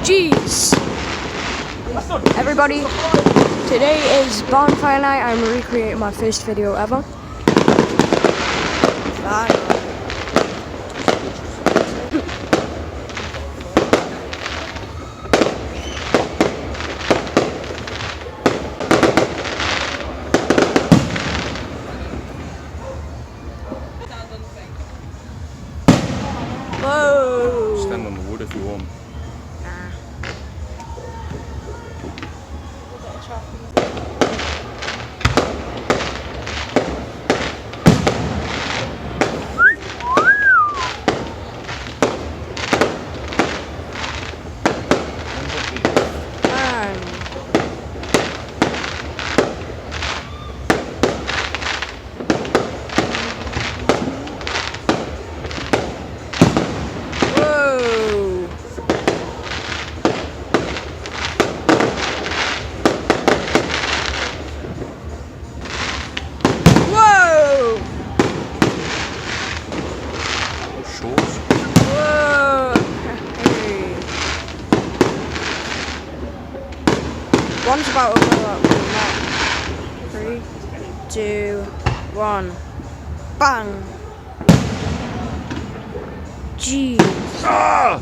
Jeez. Everybody, today is Bonfire Night. I'm recreating my first video ever. Whoa! Stand on the wood if you want. One's about to go up. 3, 2, 1. Bang! Jeez. Ah!